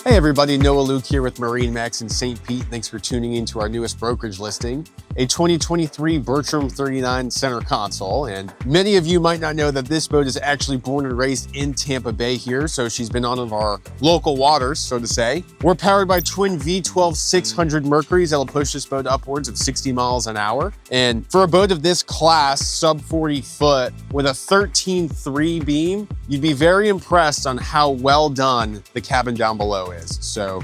Hey everybody, Noah Luke here with MarineMax in St. Pete. Thanks for tuning in to our newest brokerage listing, a 2023 Bertram 39 center console. And many of you might not know that this boat is actually born and raised in Tampa Bay here, so she's been on our local waters, so to say. We're powered by twin V12 600 Mercuries that'll push this boat upwards of 60 miles an hour. And for a boat of this class, sub 40 foot, with a 13.3 beam, you'd be very impressed on how well done the cabin down below is. So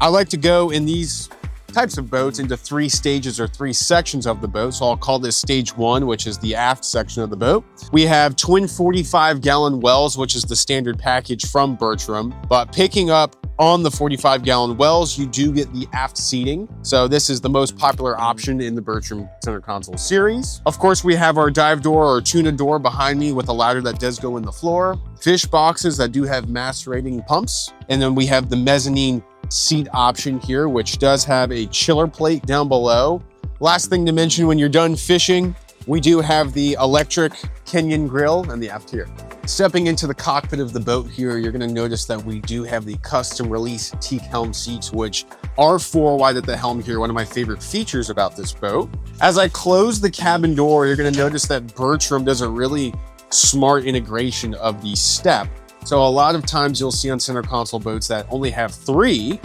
I like to go in these types of boats into three stages or three sections of the boat. So I'll call this stage one, which is the aft section of the boat. We have twin 45-gallon wells, which is the standard package from Bertram, but picking up on the 45-gallon wells, you do get the aft seating. So this is the most popular option in the Bertram center console series. Of course, we have our dive door or tuna door behind me with a ladder that does go in the floor, fish boxes that do have macerating pumps, and then we have the mezzanine seat option here, which does have a chiller plate down below. Last thing to mention, when you're done fishing, we do have the electric Kenyan grill and the aft here. Stepping into the cockpit of the boat here, you're going to notice that we do have the custom release teak helm seats, which are 4 wide at the helm here, one of my favorite features about this boat. As I close the cabin door, you're going to notice that Bertram does a really smart integration of the step. So a lot of times you'll see on center console boats that only have 3,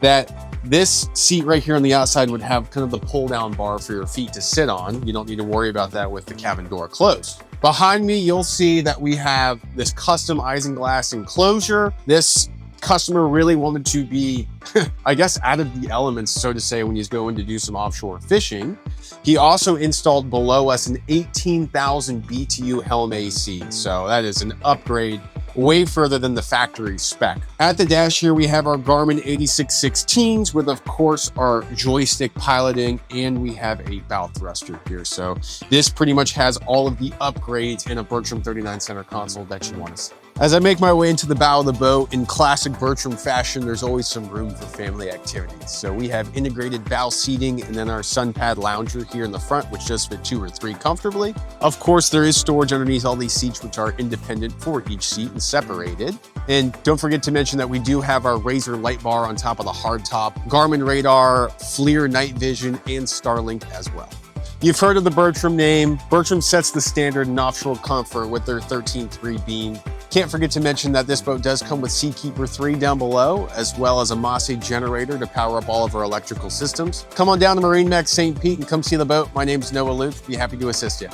that this seat right here on the outside would have kind of the pull down bar for your feet to sit on. You don't need to worry about that with the cabin door closed. Behind me, you'll see that we have this custom isinglass enclosure. This customer really wanted to be, I guess, out of the elements, so to say, when he's going to do some offshore fishing. He also installed below us an 18,000 BTU helm AC. So that is an upgrade way further than the factory spec. At the dash here, we have our Garmin 8616s with, of course, our joystick piloting, and we have a bow thruster here. So this pretty much has all of the upgrades in a Bertram 39 center console that you want to see. As I make my way into the bow of the boat, in classic Bertram fashion, there's always some room for family activities. So we have integrated bow seating and then our sun pad lounger here in the front, which does fit 2 or 3 comfortably. Of course, there is storage underneath all these seats, which are independent for each seat and separated. And don't forget to mention that we do have our Razor light bar on top of the hardtop, Garmin radar, FLIR night vision, and Starlink as well. You've heard of the Bertram name. Bertram sets the standard in offshore comfort with their 13.3 beam. Can't forget to mention that this boat does come with Seakeeper 3 down below, as well as a Mosse generator to power up all of our electrical systems. Come on down to MarineMax St. Pete and come see the boat. My name is Noah Luke. Be happy to assist you.